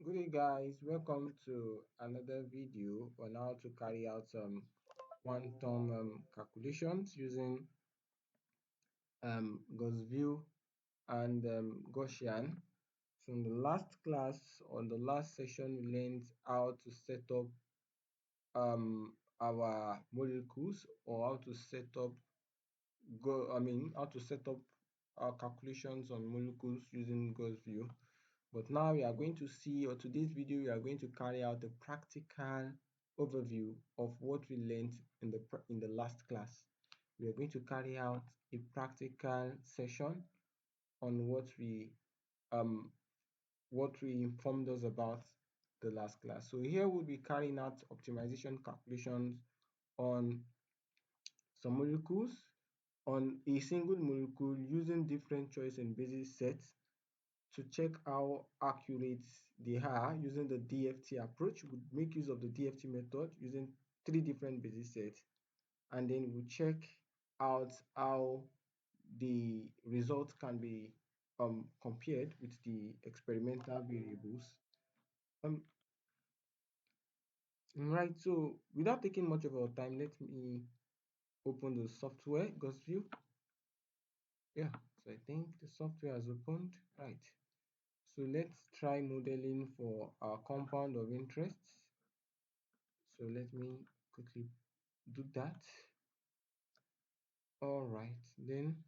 Good day, guys. Welcome to another video on how to carry out some quantum calculations using Gauss-View and Gaussian. So, in the last class, on the last session, we learned how to set up our molecules or how to set up how to set up our calculations on molecules using Gauss-View. But now we are going to see, or today's video, we are going to carry out a practical overview of what we learned in the last class. We are going to carry out a practical session on what we informed us about the last class. So here we'll be carrying out optimization calculations on some molecules, on a single molecule using different choice and basis sets to check how accurate they are using the DFT approach. We make use of the DFT method using three different basis sets, and then we check out how the results can be compared with the experimental variables. Um, right, so without taking much of our time, let me open the software, Gauss-View. Yeah, so I think the software has opened. Right. So let's try modeling for our compound of interest. So let me quickly do that. All right, then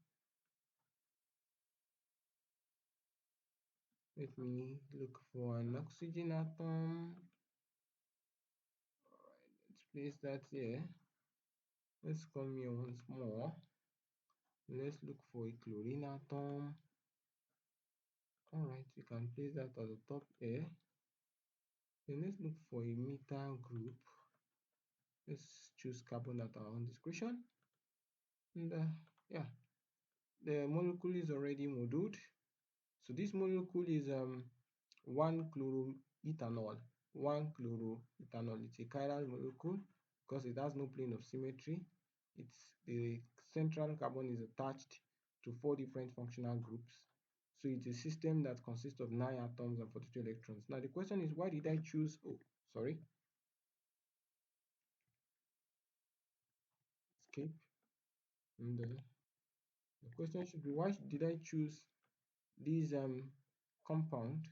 let me look for an oxygen atom. All right, let's place that here. Let's come here once more. Let's look for a chlorine atom. All right, we can place that at the top here. Then let's look for a methyl group. Let's choose carbon at our own discretion. And yeah, the molecule is already modeled. So this molecule is 1-chloroethanol. 1-chloroethanol. It's a chiral molecule because it has no plane of symmetry. It's the central carbon is attached to 4 different functional groups. So it's a system that consists of 9 atoms and 42 electrons. Now the question is, why did I choose? Oh, sorry, escape. And the question should be, why did I choose this compound?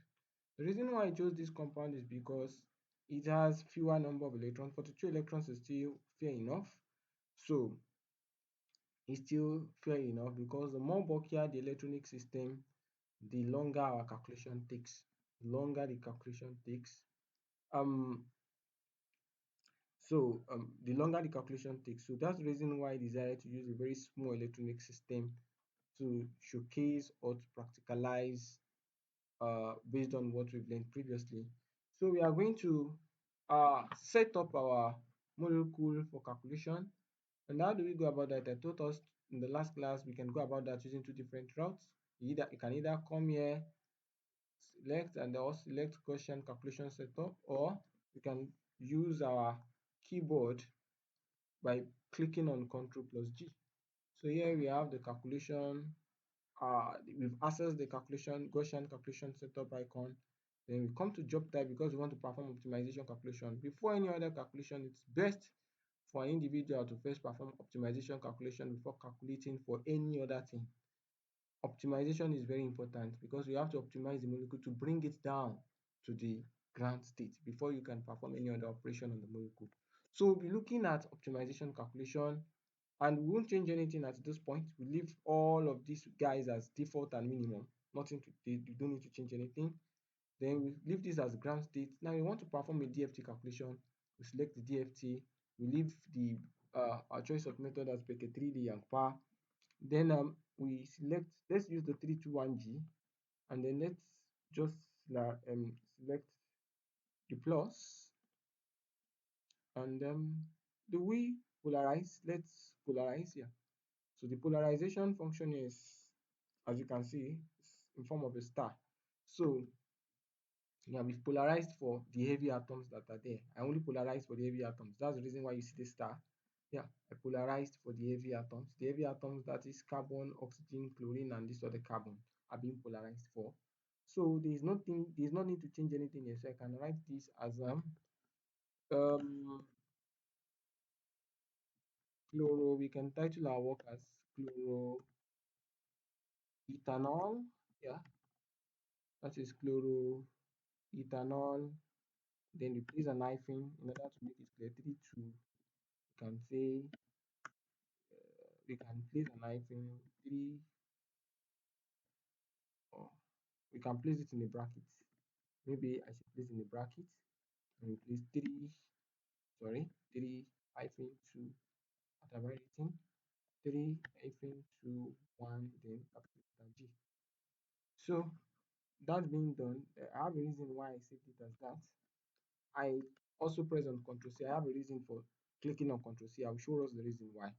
The reason why I chose this compound is because it has fewer number of electrons. 42 electrons is still fair enough. So it's still fair enough because the more bulkier the electronic system, the longer our calculation takes. The longer the calculation takes. The longer the calculation takes. So that's the reason why I decided to use a very small electronic system to showcase or to practicalize based on what we've learned previously. So we are going to set up our molecule for calculation. And how do we go about that? I told us in the last class we can go about that using two different routes. You can either come here, select, and also select Gaussian calculation setup, or we can use our keyboard by clicking on Ctrl plus G. So here we have the calculation. We've accessed the Gaussian calculation setup icon. Then we come to job type because we want to perform optimization calculation. Before any other calculation, it's best for an individual to first perform optimization calculation before calculating for any other thing. Optimization is very important because you have to optimize the molecule to bring it down to the ground state before you can perform any other operation on the molecule. So we'll be looking at optimization calculation, and we won't change anything at this point. We leave all of these guys as default and minimum. You don't need to change anything. Then we leave this as ground state. Now we want to perform a DFT calculation. We select the DFT. We leave the our choice of method as Pk 3D and PAR. Then we select, let's use the 321G, and then let's just select the plus, and do we polarize? Let's polarize here. So the polarization function is, as you can see, it's in form of a star. So yeah, we've polarized for the heavy atoms that are there. I only polarized for the heavy atoms. That's the reason why you see the star. Yeah, I polarized for the heavy atoms. The heavy atoms, that is carbon, oxygen, chlorine, and this other carbon, are being polarized for. So there's no need to change anything here. So I can write this as um chloro. We can title our work as chloroethanol. Yeah, that is chloroethanol. Then we place an hyphen in order to make it clear. 3 2. We can say we can place an hyphen 3, or we can place it in a bracket. Maybe I should place in a bracket and replace 3, sorry, 3 hyphen 2 at about written 3 hyphen 2 1, then capital letter G. So that's being done. I have a reason why I saved it as that. I also press on Control C. I have a reason for clicking on Control C. I will show us the reason why.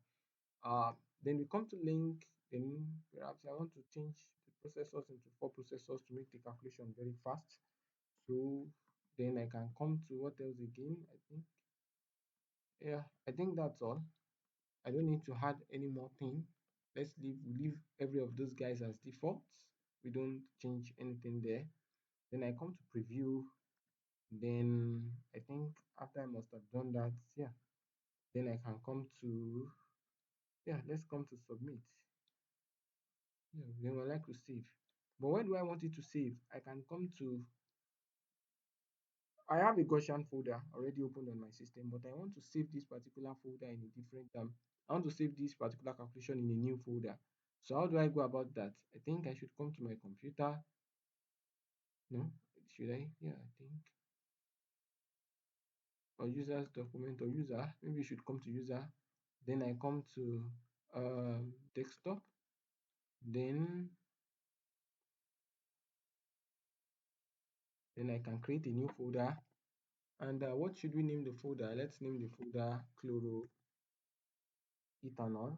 Then we come to link. Then perhaps I want to change the processors into 4 processors to make the calculation very fast. So then I can come to what else again? I think, yeah, I think that's all. I don't need to add any more thing. We leave every of those guys as defaults. We don't change anything there. Then I come to preview. Then I think after I must have done that, yeah. Then I can come to, yeah, let's come to submit. Yeah, then I like to save. But where do I want it to save? I can come to, I have a Gaussian folder already opened on my system, but I want to save this particular folder in a different I want to save this particular calculation in a new folder. So how do I go about that? I think I should come to my computer. No, should I? Yeah, I think. Or users document or user. Maybe you should come to user. Then I come to desktop. Then I can create a new folder. And what should we name the folder? Let's name the folder chloroethanol.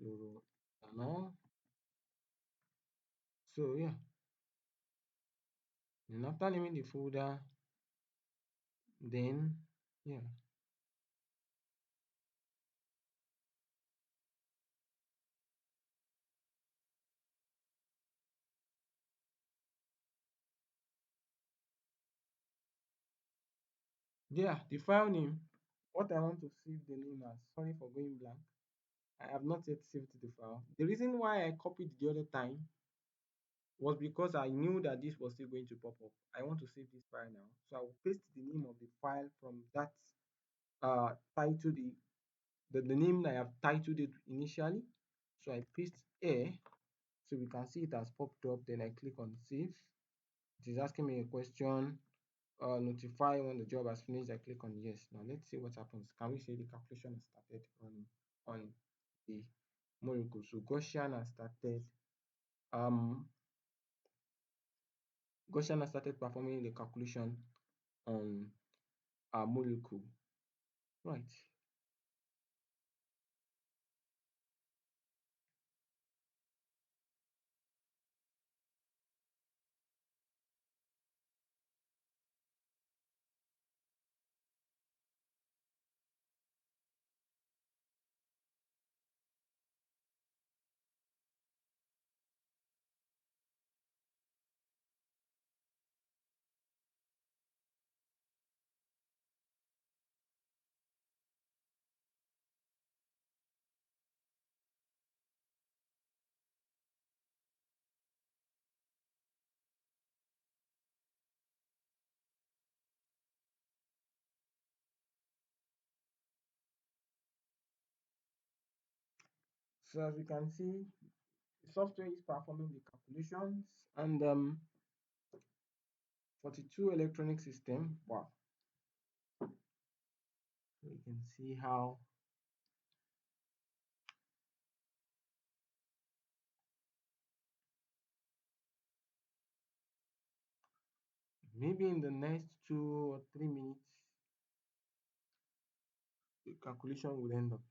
Chloroethanol. So yeah, and after naming the folder, then yeah, yeah, the file name, what I want to save the name as. Sorry for going blank. I have not yet saved the file. The reason why I copied the other time was because I knew that this was still going to pop up. I want to save this file now. So I will paste the name of the file from that title, the name I have titled it initially. So I paste here, so we can see it has popped up. Then I click on save. It is asking me a question. Notify when the job has finished. I click on yes. Now let's see what happens. Can we say the calculation has started on the molecule? So um Gaussian has started performing the calculation on our molecule. Right. So as we can see, the software is performing the calculations, and 42 electronic system. Wow. So you can see how maybe in the next 2 or 3 minutes the calculation will end up.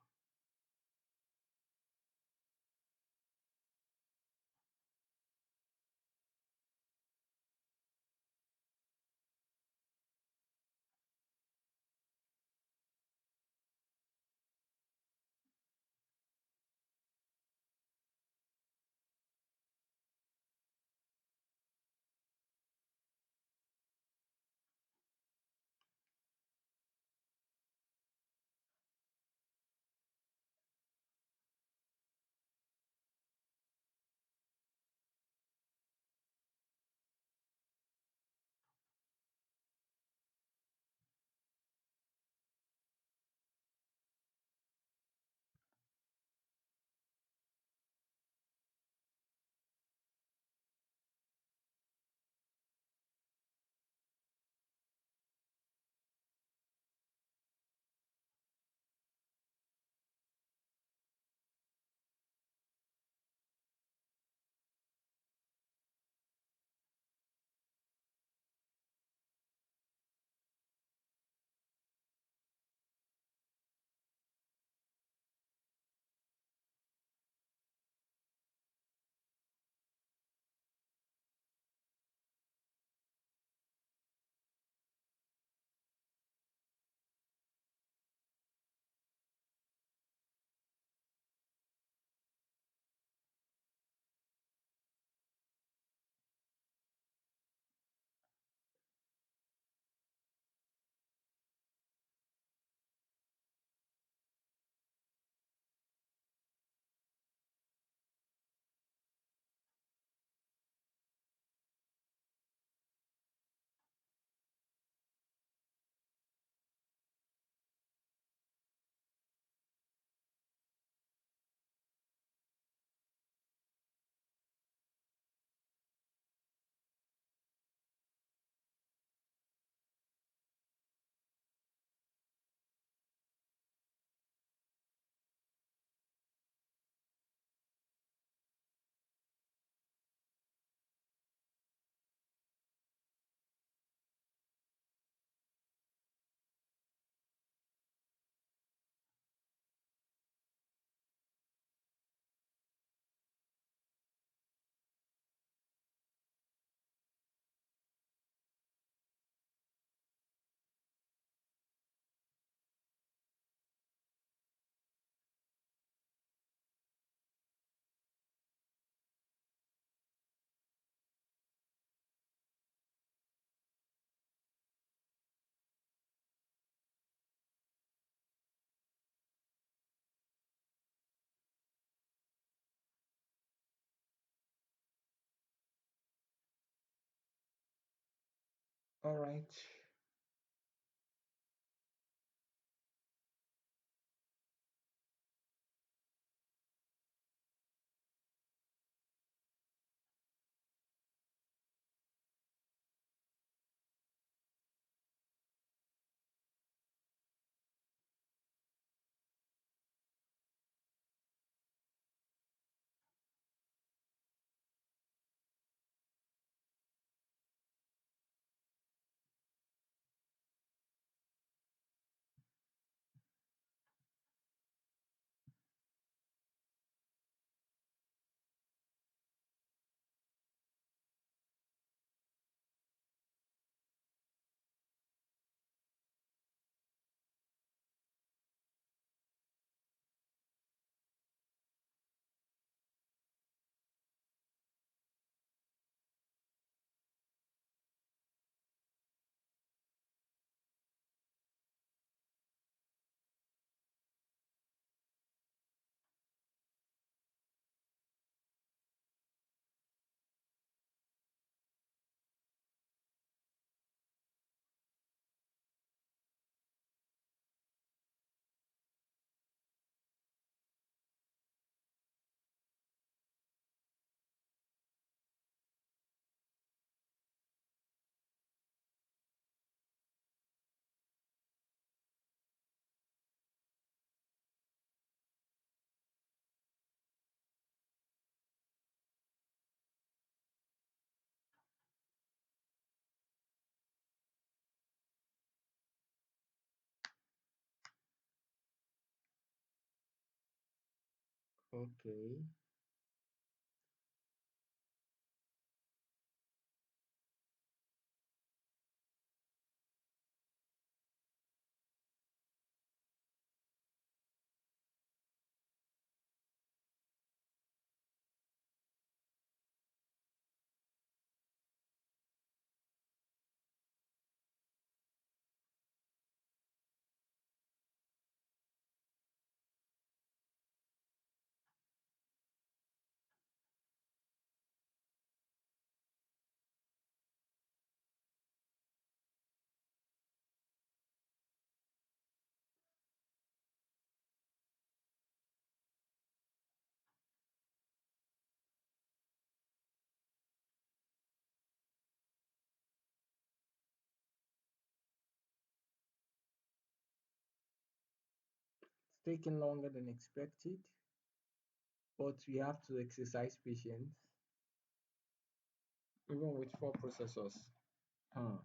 All right. Okay. It's taking longer than expected, but we have to exercise patience, even with four processors. Hmm.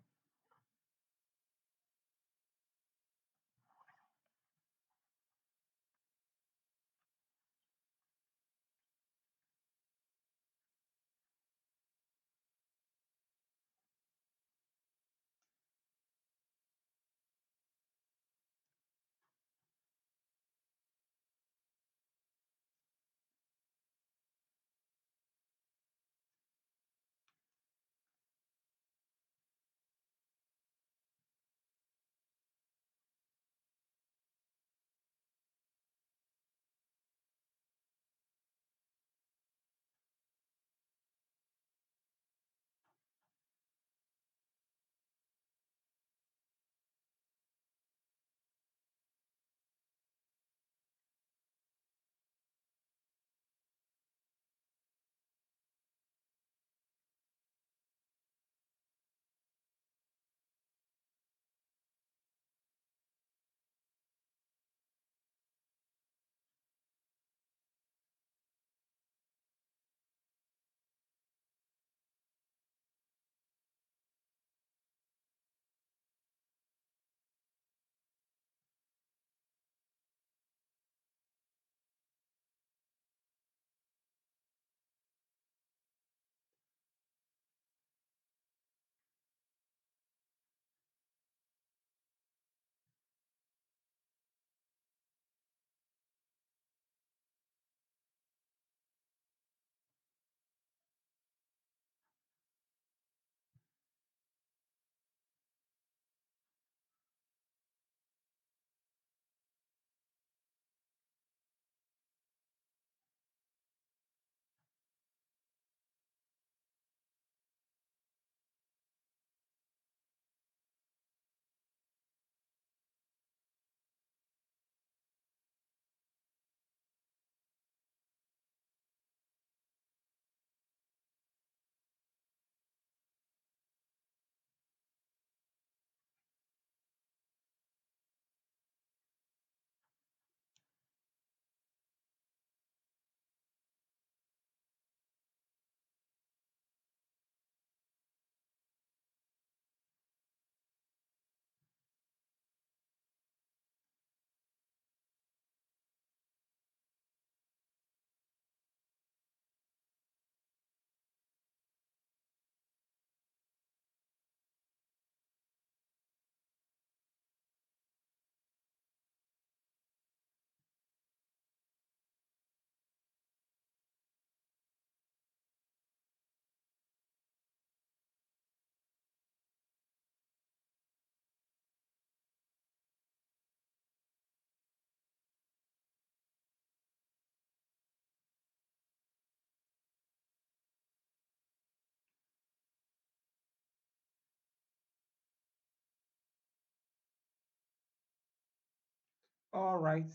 All right,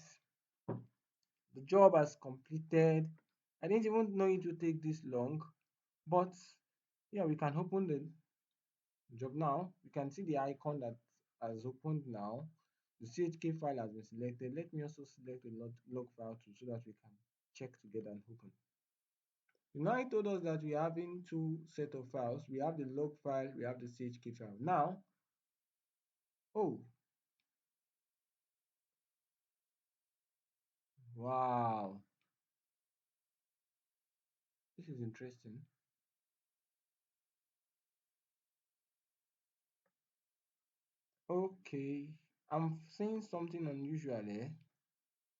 the job has completed. I didn't even know it would take this long, but yeah, we can open the job now. You can see the icon that has opened now. The CHK file has been selected. Let me also select the log file too so that we can check together and open. Now it told us that we're having two set of files. We have the log file, we have the CHK file. Now, oh, wow, this is interesting. Okay, I'm seeing something unusual here,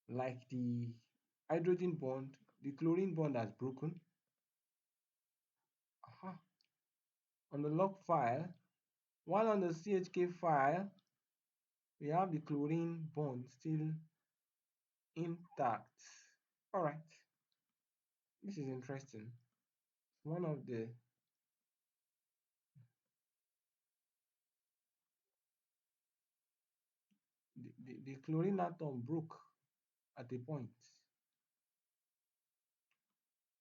like the hydrogen bond, the chlorine bond has broken. Aha. On the log file, while on the CHK file, we have the chlorine bond still intact. All right, this is interesting. One of the chlorine atom broke at a point.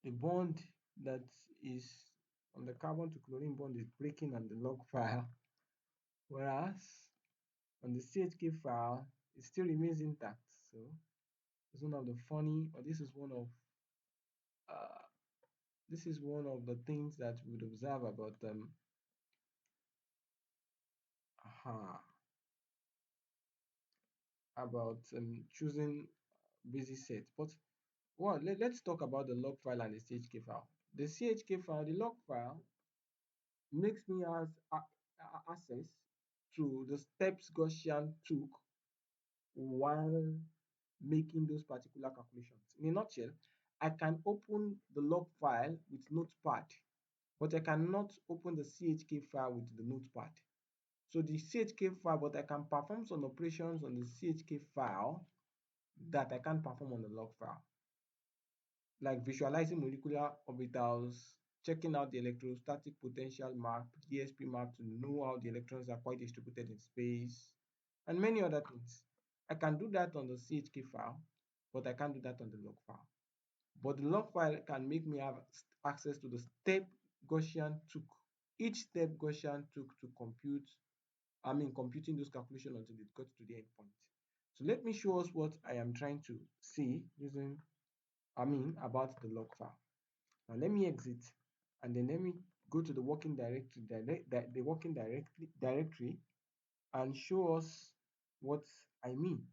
The bond that is on the carbon to chlorine bond is breaking on the log file, whereas on the CHK file, it still remains intact. So it's one of the funny, or uh, this is one of the things that we would observe about aha, about choosing busy set. But well, let's talk about the log file and the CHK file. The CHK file, the log file makes me has access to the steps Gaussian took while making those particular calculations. In a nutshell, I can open the log file with Notepad, but I cannot open the CHK file with the Notepad. So the CHK file, but I can perform some operations on the CHK file that I can't perform on the log file, like visualizing molecular orbitals, checking out the electrostatic potential map, DSP map to know how the electrons are quite distributed in space, and many other things. I can do that on the CHK file, but I can't do that on the log file. But the log file can make me have access to the step Gaussian took. Each step Gaussian took to computing those calculations until it got to the endpoint. So let me show us what I am trying to see using, about the log file. Now let me exit and then let me go to the working directory, the working directory and show us what I mean.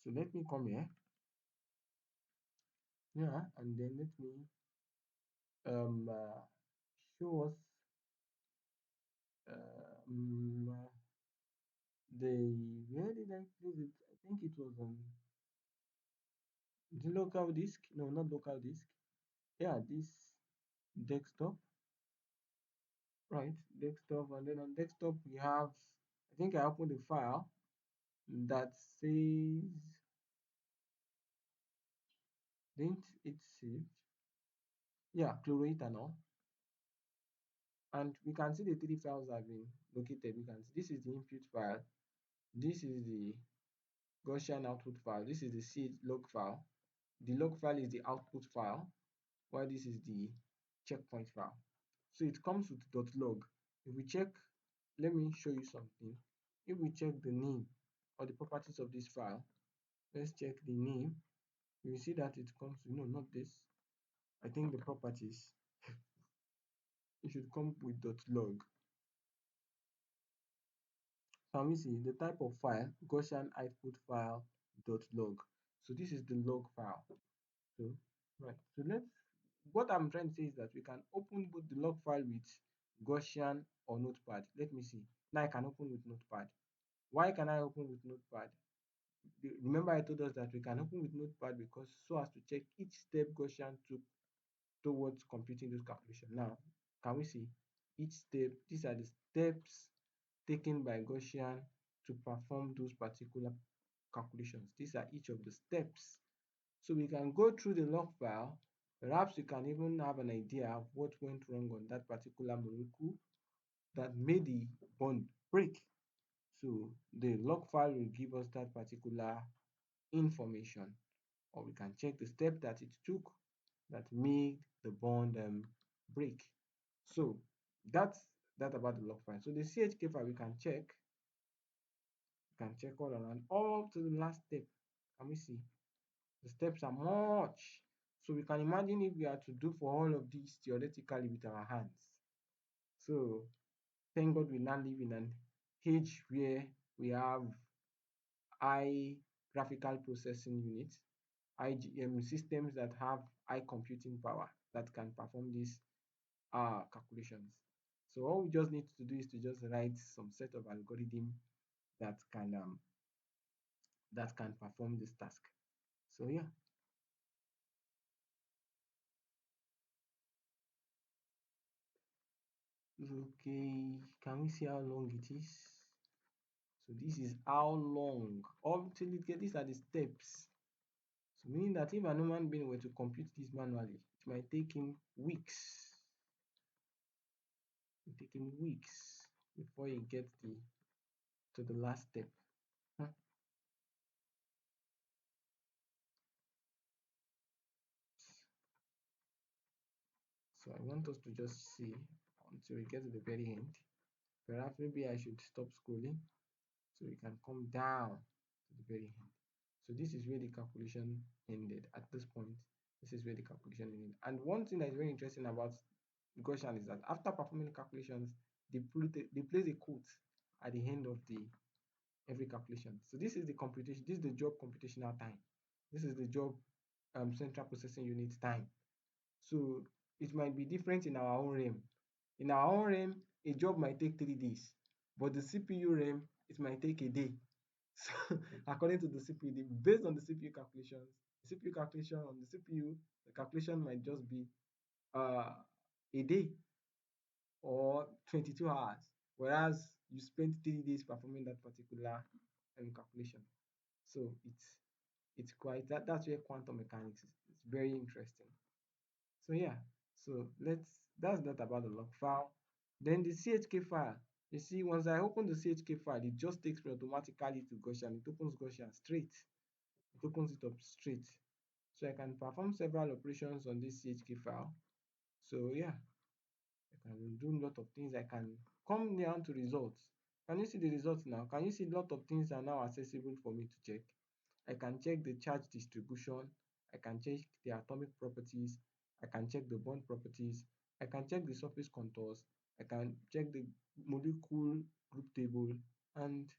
So let me come here, yeah, and then let me um, uh, show us um, where did I place it? I think it was on the local disk. No, not local disk. Yeah, this desktop, right? Desktop, and then on desktop we have. I think I opened the file that says, didn't it save? Yeah, chloroethanol. And we can see the three files have been located. We can see this is the input file, this is the Gaussian output file, this is the C log file. The log file is the output file, while this is the checkpoint file. So it comes with .log. If we check, let me show you something. If we check the name or the properties of this file, let's check the name. You will see that it comes with, no, not this. I think the properties, it should come with .log. Can we see the type of file? Gaussian output file .log. So this is the log file. So right. So what I'm trying to say is that we can open both the log file with Gaussian or Notepad. Let me see. Now I can open with Notepad. Why can I open with Notepad? Remember I told us that we can open with Notepad because so as to check each step Gaussian took towards computing those calculations. Now, can we see each step? These are the steps taken by Gaussian to perform those particular calculations. These are each of the steps. So we can go through the log file. Perhaps we can even have an idea of what went wrong on that particular molecule that made the bond break. So the log file will give us that particular information, or we can check the step that it took that made the bond break. So that's that about the log file. So the CHK file we can check all around all to the last step. Can we see? The steps are much. So we can imagine if we are to do for all of these theoretically with our hands. So thank God we now live in an age where we have high graphical processing units, IGM systems that have high computing power that can perform these calculations. So all we just need to do is to just write some set of algorithm that can perform this task. So yeah, okay. Can we see how long it is? So this is how long until it get. These are the steps. So meaning that if a human being were to compute this manually, it might take him weeks. It take him weeks before he gets to the last step. Hmm. So I want us to just see until we get to the very end. Perhaps maybe I should stop scrolling so we can come down to the very end. So this is where the calculation ended. At this point, this is where the calculation ended. And one thing that is very interesting about Gaussian is that after performing calculations, they place a quote at the end of the every calculation. So this is the computation. This is the job computational time. This is the job central processing unit time. So it might be different in our own realm. In our own realm, a job might take 3 days, but the CPU realm, it might take a day. So according to the CPU, based on the CPU calculations, the CPU calculation on the CPU, the calculation might just be a day or 22 hours, whereas you spent 3 days performing that particular calculation. So it's quite that's where quantum mechanics is. It's very interesting. So yeah, so that's that about the log file. Then the CHK file. You see, once I open the CHK file, it just takes me automatically to Gaussian. It opens Gaussian straight. It opens it up straight. So I can perform several operations on this CHK file. So yeah, I can do a lot of things. I can come down to results. Can you see the results now? Can you see a lot of things are now accessible for me to check? I can check the charge distribution. I can check the atomic properties. I can check the bond properties. I can check the surface contours. I can check the molecule group table, and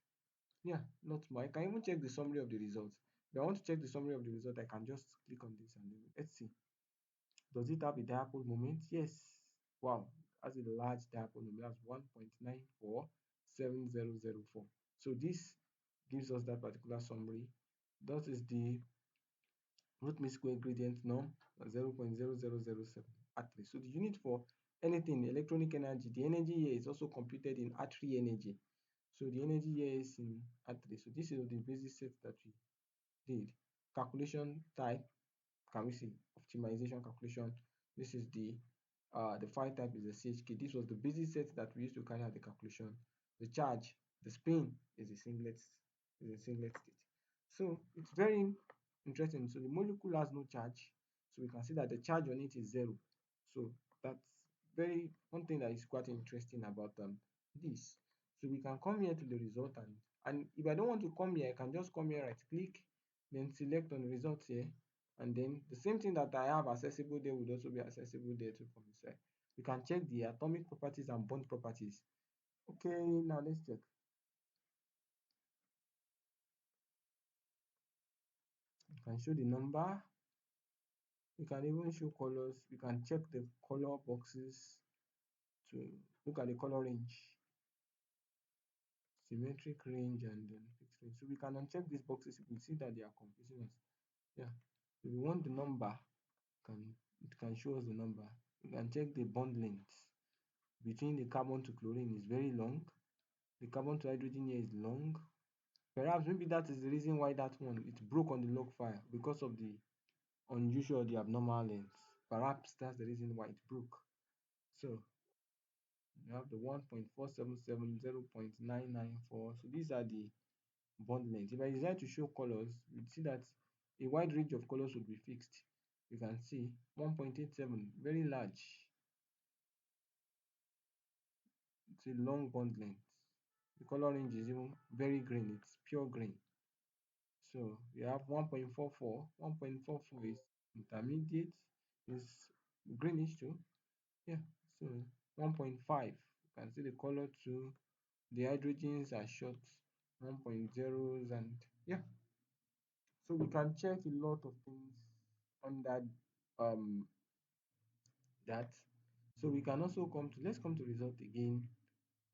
yeah, not more. I can even check the summary of the results. If I want to check the summary of the result, I can just click on this and then let's see. Does it have a dipole moment? Yes. Wow, has a large dipole moment. That's 1.947004. So this gives us that particular summary. That is the root mean square gradient norm 0.0007 at So the unit for anything electronic energy, the energy here is also computed in Atri energy. So the energy here is in Atri. So this is the basic set that we did. Calculation type, can we see optimization calculation? This is the file type is the CHK. This was the basic set that we used to carry out the calculation. The charge, the spin is a singlet state. So it's very interesting. So the molecule has no charge. So we can see that the charge on it is 0. So that's very one thing that is quite interesting about this. So we can come here to the result, and if I don't want to come here, I can just come here, right click, then select on the results here, and then the same thing that I have accessible there would also be accessible there too from inside. We can check the atomic properties and bond properties. Okay, now let's check. You can show the number. You can even show colors. We can check the color boxes to look at the color range, symmetric range, and then fixed range. So we can uncheck these boxes. You can see that they are confusing us. Yeah. If we want the number, it can show us the number. We can check the bond length between the carbon to chlorine is very long. The carbon to hydrogen here is long. Perhaps maybe that is the reason why that one it broke on the log file because of the unusual, the abnormal length. Perhaps that's the reason why it broke. So you have the 1.477, 0.994. So these are the bond length. If I desire to show colors, you see that a wide range of colors would be fixed. You can see 1.87, very large. It's a long bond length. The color range is even very green, it's pure green. So you have 1.44. 1.44 is intermediate, is greenish too. Yeah, so 1.5, you can see the color too. The hydrogens are short, 1.0s, and yeah. So we can check a lot of things under um that. So we can also come to, let's come to result again.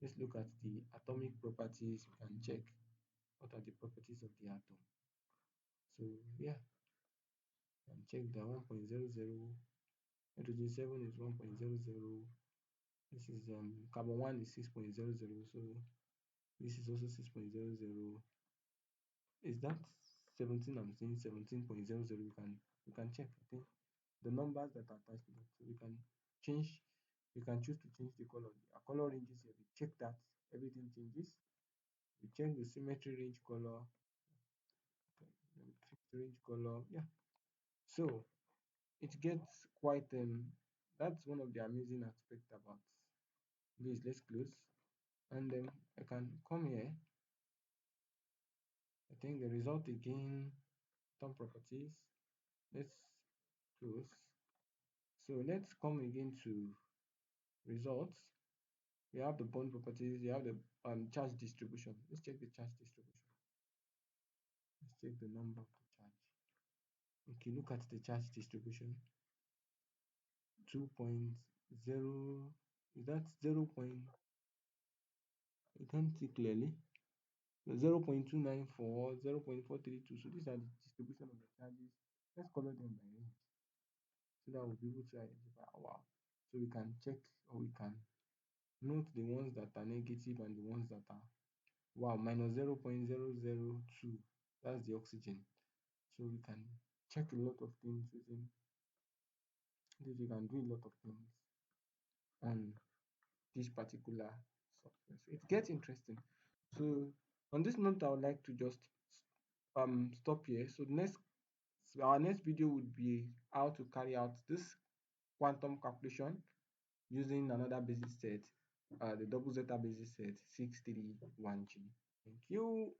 Let's look at the atomic properties. We can check what are the properties of the atom. So yeah, and check that 1.00, hydrogen 7 is 1.00. This is carbon 1 is 6.00. So this is also 6.00. Is that 17? I'm saying 17.00. We can check. I think the numbers that are attached to that. So we can choose to change the color. Our color ranges here. We check that everything changes. We check the symmetry range color, okay, fixed range color. Yeah. So it gets quite that's one of the amazing aspects about this. Let's close. And I can come here. I think the result again, term properties. Let's close. So let's come again to results. We have the bond properties, you have the charge distribution. Let's check the charge distribution. Let's check the number of the charge. Okay, look at the charge distribution. 2.0, is that 0. I can't see clearly. 0.294, 0.432. So these are the distribution of the charges. Let's color them by range so that we'll be able to identify. Wow. So we can check, or we can note the ones that are negative and the ones that are, wow, minus 0.002. That's the oxygen. So we can check a lot of things using this. We can do a lot of things on this particular software. So it gets interesting. So on this note, I would like to just stop here. So our next video would be how to carry out this quantum calculation using another basis set, the double zeta basis set 631G. Thank you.